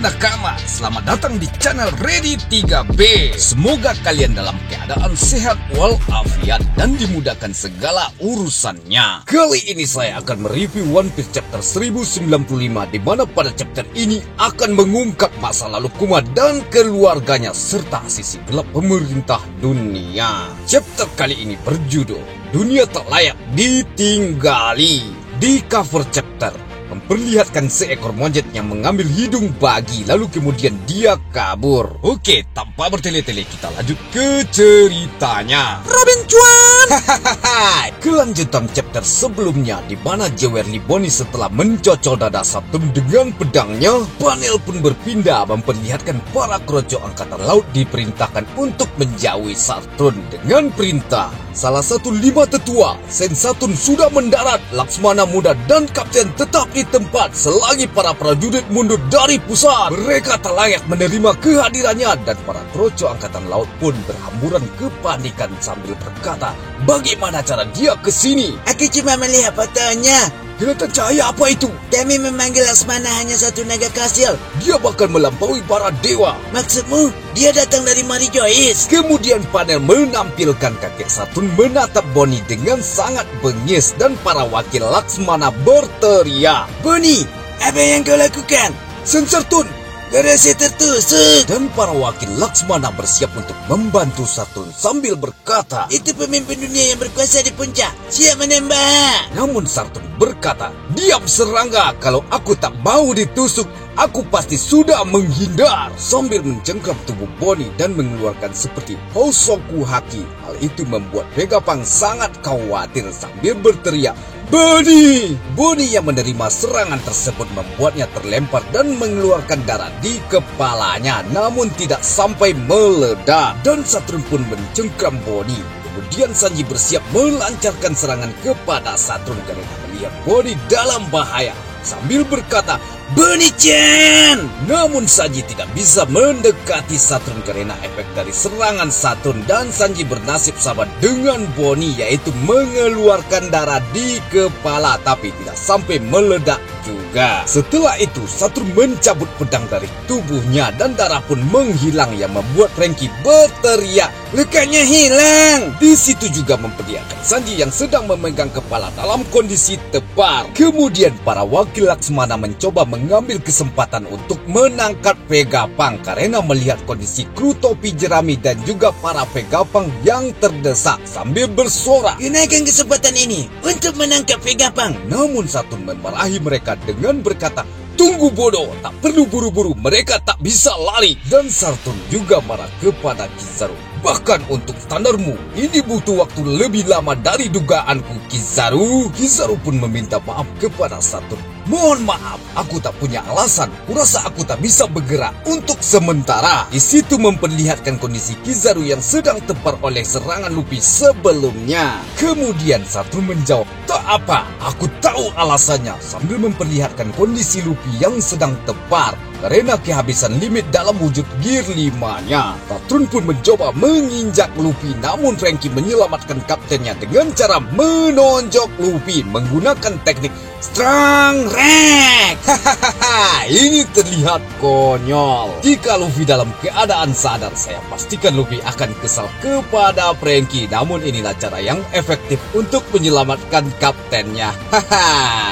nakama, selamat datang di channel Ready 3B. Semoga kalian dalam keadaan sehat walafiat dan dimudahkan segala urusannya. Kali ini saya akan mereview One Piece chapter 1095, di mana pada chapter ini akan mengungkap masa lalu Kuma dan keluarganya serta sisi gelap pemerintah dunia. Chapter kali ini berjudul Dunia Tak Layak Ditinggali. Di cover chapter memperlihatkan seekor monyet yang mengambil hidung bagi, lalu kemudian dia kabur. Oke, tanpa bertele-tele kita lanjut ke ceritanya. Robin Cuan. Kelanjutan chapter sebelumnya, di mana Jewerly Bonney setelah mencocol dada Saturn dengan pedangnya, panel pun berpindah memperlihatkan para kroco angkatan laut diperintahkan untuk menjauhi Saturn dengan perintah. Salah satu 5 tetua, Sen Saturn sudah mendarat, Laksmana Muda dan Kapten tetap di tempat selagi para prajurit mundur dari pusat. Mereka tak layak menerima kehadirannya dan para kroco angkatan laut pun berhamburan kepanikan sambil berkata, bagaimana cara dia ke sini? Aku cuma melihat fotonya. Kilatan cahaya apa itu? Kami memanggil Laksmana hanya satu naga kasil. Dia bakal melampaui para dewa. Maksudmu, dia datang dari Mary Joyce? Kemudian panel menampilkan kakek Saturn menatap Bonney dengan sangat bengis dan para wakil Laksmana berteriak, Bonney, apa yang kau lakukan? Sen Saturn! Garasi tertusuk. Dan para wakil Laksmana bersiap untuk membantu Saturn sambil berkata, itu pemimpin dunia yang berkuasa di puncak, siap menembak. Namun Saturn berkata, diam serangga, kalau aku tak mau ditusuk, aku pasti sudah menghindar. Sambil mencengkram tubuh Bonney dan mengeluarkan seperti Hosoku Haki. Hal itu membuat Vegapunk sangat khawatir sambil berteriak, Bonney! Bonney yang menerima serangan tersebut membuatnya terlempar dan mengeluarkan darah di kepalanya, namun tidak sampai meledak. Dan Saturn pun mencengkram Bonney. Kemudian Sanji bersiap melancarkan serangan kepada Saturn karena melihat Bonney dalam bahaya, sambil berkata, Bonney-chan! Namun Sanji tidak bisa mendekati Saturn karena efek dari serangan Saturn, dan Sanji bernasib sama dengan Bonney, yaitu mengeluarkan darah di kepala tapi tidak sampai meledak juga. Setelah itu Saturn mencabut pedang dari tubuhnya dan darah pun menghilang yang membuat Franky berteriak, lukanya hilang. Di situ juga memperlihatkan Sanji yang sedang memegang kepala dalam kondisi tepar. Kemudian para wakil Laksmana mencoba mengambil kesempatan untuk menangkap Vegapunk karena melihat kondisi kru topi jerami dan juga para Vegapunk yang terdesak, sambil bersorak, gunakan kesempatan ini untuk menangkap Vegapunk. Namun Saturn memarahi mereka dengan berkata, tunggu bodoh, tak perlu buru-buru, mereka tak bisa lari. Dan Saturn juga marah kepada Kizaru, bahkan untuk standarmu, ini butuh waktu lebih lama dari dugaanku, Kizaru. Kizaru pun meminta maaf kepada Saturn. Mohon maaf, aku tak punya alasan. Kurasa aku tak bisa bergerak untuk sementara. Di situ memperlihatkan kondisi Kizaru yang sedang tepar oleh serangan Luffy sebelumnya. Kemudian Saturn menjawab, tak apa, aku tahu alasannya, sambil memperlihatkan kondisi Luffy yang sedang tepar karena kehabisan limit dalam wujud Gear 5-nya. Saturn pun mencoba menginjak Luffy, namun Franky menyelamatkan kaptennya dengan cara menonjok Luffy menggunakan teknik Strong Rack. Ini terlihat konyol. Jika Luffy dalam keadaan sadar, saya pastikan Luffy akan kesal kepada Franky. Namun inilah cara yang efektif untuk menyelamatkan kaptennya.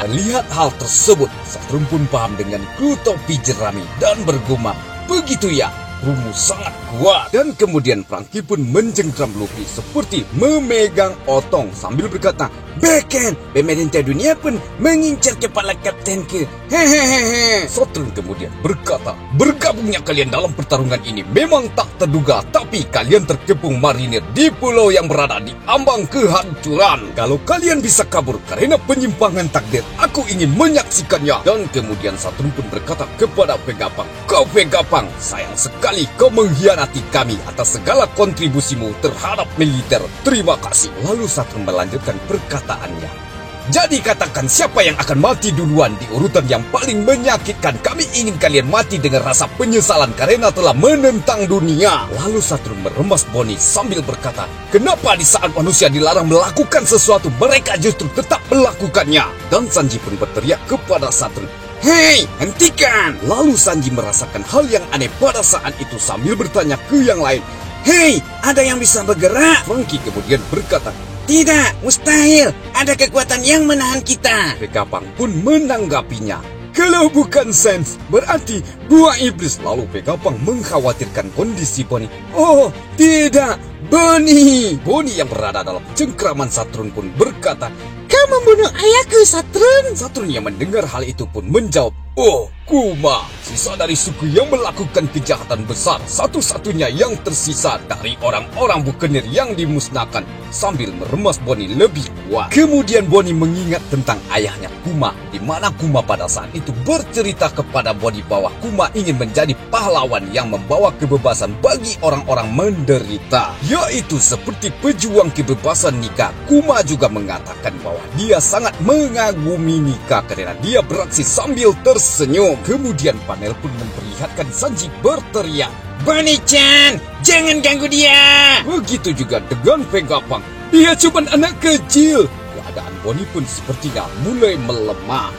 Melihat hal tersebut, Saturn pun paham dengan kru topi jerami dan bergumam, begitu ya, krumu sangat kuat. Dan kemudian Franky pun mencengkram Luffy seperti memegang otong sambil berkata, backhand, pemerintah dunia pun mengincar kepala kaptenku. Hehehe. Saturn kemudian berkata, bergabungnya kalian dalam pertarungan ini memang tak terduga, tapi kalian terkepung marinir di pulau yang berada di ambang kehancuran. Kalau kalian bisa kabur karena penyimpangan takdir, aku ingin menyaksikannya. Dan kemudian Saturn pun berkata kepada Vegapunk, kau Vegapunk, sayang sekali kau mengkhianati kami atas segala kontribusimu terhadap militer. Terima kasih. Lalu Saturn melanjutkan perkataannya. Jadi katakan siapa yang akan mati duluan di urutan yang paling menyakitkan. Kami ingin kalian mati dengan rasa penyesalan karena telah menentang dunia. Lalu Saturn meremas Bonney sambil berkata, kenapa di saat manusia dilarang melakukan sesuatu, mereka justru tetap melakukannya? Dan Sanji pun berteriak kepada Saturn, Hei, hentikan! Lalu Sanji merasakan hal yang aneh pada saat itu sambil bertanya ke yang lain. Hei, ada yang bisa bergerak? Franky kemudian berkata, Tidak, mustahil. Ada kekuatan yang menahan kita. Vegapunk pun menanggapinya. Kalau bukan Sans, berarti buah iblis. Lalu Vegapunk mengkhawatirkan kondisi Bonnie. Oh, tidak, Bonnie! Bonnie yang berada dalam cengkraman Saturn pun berkata, Kau membunuh ayahku, Saturn. Saturn yang mendengar hal itu pun menjawab, Oh, Kuma, sisa dari suku yang melakukan kejahatan besar, satu-satunya yang tersisa dari orang-orang bukanir yang dimusnahkan, sambil meremas Bonnie lebih kuat. Kemudian Bonnie mengingat tentang ayahnya Kuma, di mana Kuma pada saat itu bercerita kepada Bonnie bahwa Kuma ingin menjadi pahlawan yang membawa kebebasan bagi orang-orang menderita, yaitu seperti pejuang kebebasan Nika. Kuma juga mengatakan bahwa dia sangat mengagumi Nika karena dia beraksi sambil tersenyum. Kemudian panel pun memperlihatkan Sanji berteriak, Bonnie-chan, jangan ganggu dia. Begitu juga dengan Vegapunk. Dia cuma anak kecil. Keadaan Bonnie pun sepertinya mulai melemah.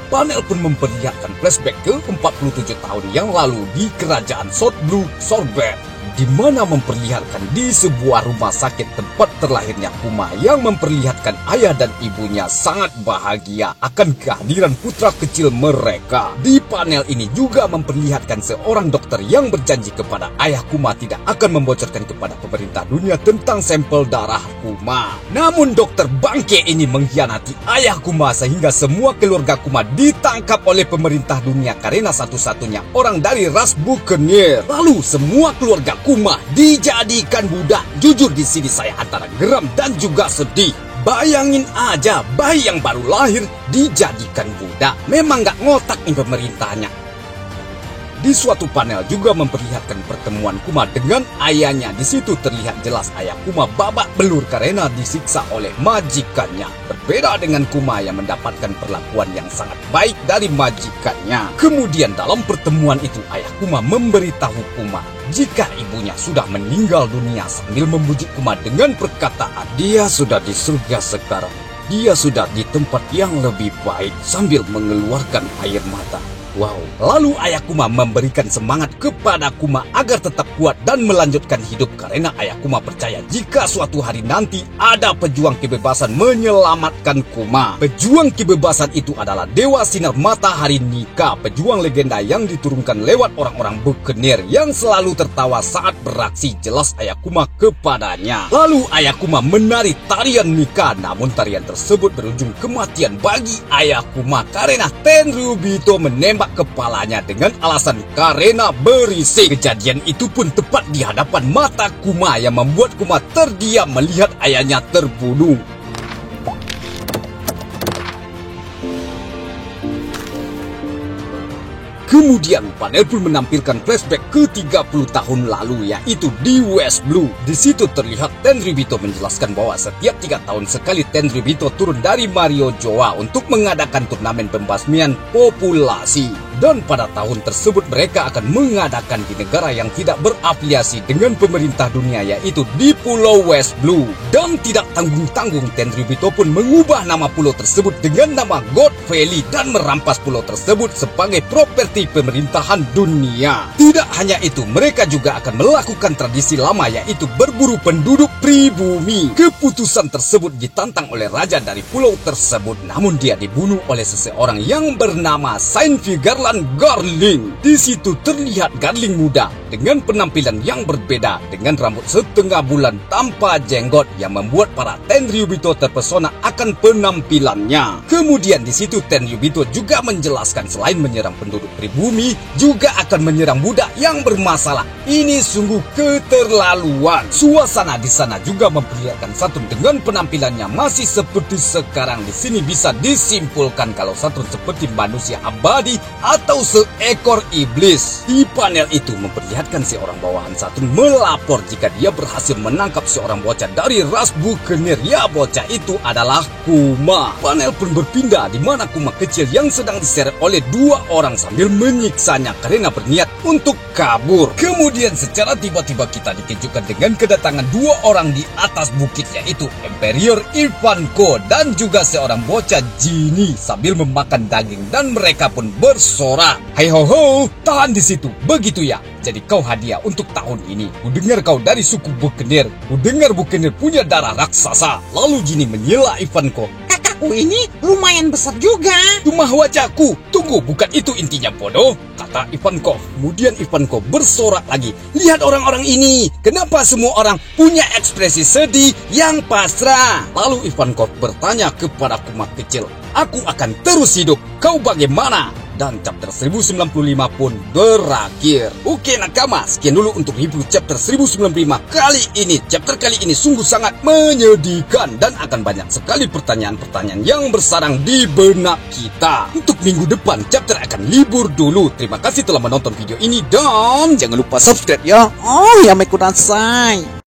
Panel pun memperlihatkan flashback ke 47 tahun yang lalu di kerajaan South Blue Sorbet, di mana memperlihatkan di sebuah rumah sakit tempat terlahirnya Kuma, yang memperlihatkan ayah dan ibunya sangat bahagia akan kehadiran putra kecil mereka. Di panel ini juga memperlihatkan seorang dokter yang berjanji kepada ayah Kuma tidak akan membocorkan kepada pemerintah dunia tentang sampel darah Kuma. Namun dokter bangke ini mengkhianati ayah Kuma sehingga semua keluarga Kuma ditangkap oleh pemerintah dunia karena satu-satunya orang dari ras bukanir. Lalu semua keluarga Kuma dijadikan budak. Jujur di sini saya antara geram dan juga sedih. Bayangin aja, bayi yang baru lahir dijadikan budak. Memang gak ngotak nih pemerintahnya. Di suatu panel juga memperlihatkan pertemuan Kuma dengan ayahnya. Di situ terlihat jelas ayah Kuma babak belur karena disiksa oleh majikannya. Berbeda dengan Kuma yang mendapatkan perlakuan yang sangat baik dari majikannya. Kemudian dalam pertemuan itu ayah Kuma memberitahu Kuma jika ibunya sudah meninggal dunia sambil membujuk Kuma dengan perkataan, dia sudah di surga sekarang. Dia sudah di tempat yang lebih baik, sambil mengeluarkan air mata. Wow. Lalu ayah Kuma memberikan semangat kepada Kuma agar tetap kuat dan melanjutkan hidup karena ayah Kuma percaya jika suatu hari nanti ada pejuang kebebasan menyelamatkan Kuma. Pejuang kebebasan itu adalah Dewa Sinar Matahari Nika, pejuang legenda yang diturunkan lewat orang-orang bukanir yang selalu tertawa saat beraksi. Jelas ayah Kuma kepadanya. Lalu ayah Kuma menari tarian Nika, namun tarian tersebut berujung kematian bagi ayah Kuma karena Tenryubito menembak kepalanya dengan alasan karena berisik. Kejadian itu pun tepat di hadapan mata Kuma yang membuat Kuma terdiam melihat ayahnya terbunuh. Kemudian panel pun menampilkan flashback ke 30 tahun lalu, yaitu di West Blue. Di situ terlihat Tenryubito menjelaskan bahwa setiap 3 tahun sekali Tenryubito turun dari Mario Joa untuk mengadakan turnamen pembasmian populasi. Dan pada tahun tersebut mereka akan mengadakan di negara yang tidak berafiliasi dengan pemerintah dunia, yaitu di Pulau West Blue. Dan tidak tanggung-tanggung Tenryubito pun mengubah nama pulau tersebut dengan nama God Valley dan merampas pulau tersebut sebagai properti pemerintahan dunia. Tidak hanya itu, mereka juga akan melakukan tradisi lama, yaitu berburu penduduk pribumi. Keputusan tersebut ditantang oleh raja dari pulau tersebut, namun dia dibunuh oleh seseorang yang bernama Sainfi Garling. Di situ terlihat Garling muda dengan penampilan yang berbeda, dengan rambut setengah bulan tanpa jenggot yang membuat para Tenryubito terpesona akan penampilannya. Kemudian di situ Tenryubito juga menjelaskan selain menyerang penduduk pribumi, juga akan menyerang budak yang bermasalah. Ini sungguh keterlaluan. Suasana di sana juga memperlihatkan Saturn dengan penampilannya masih seperti sekarang. Di sini bisa disimpulkan kalau Saturn seperti manusia abadi atau seekor iblis. Di panel itu memperlihatkan seorang bawahan Saturn melapor jika dia berhasil menangkap seorang bocah dari ras bukanir. Ya, bocah itu adalah Kuma. Panel pun berpindah di mana Kuma kecil yang sedang diseret oleh 2 orang sambil menyiksanya karena berniat untuk kabur. Kemudian secara tiba-tiba kita dikejutkan dengan kedatangan dua orang di atas bukit, yaitu Emperor Ivanko dan juga seorang bocah Ginny sambil memakan daging, dan mereka pun bersorak, "Hai ho ho, tahan di situ, begitu ya? Jadi kau hadiah untuk tahun ini. Kudengar kau dari suku Bukenir. Kudengar Bukenir punya darah raksasa." Lalu Ginny menyela Ivanko, "Kakakku ini lumayan besar juga." "Cuma wajahku. Tunggu, bukan itu intinya bodoh," kata Ivanko. Kemudian Ivanko bersorak lagi, "Lihat orang-orang ini. Kenapa semua orang punya ekspresi sedih yang pasrah?" Lalu Ivanko bertanya kepada kumat kecil, "Aku akan terus hidup. Kau bagaimana?" Dan chapter 1095 pun berakhir. Oke nakama, sekian dulu untuk review chapter 1095 kali ini. Chapter kali ini sungguh sangat menyedihkan dan akan banyak sekali pertanyaan-pertanyaan yang bersarang di benak kita. Untuk minggu depan chapter akan libur dulu. Terima kasih telah menonton video ini dan jangan lupa subscribe ya. Oh, ya kudasai.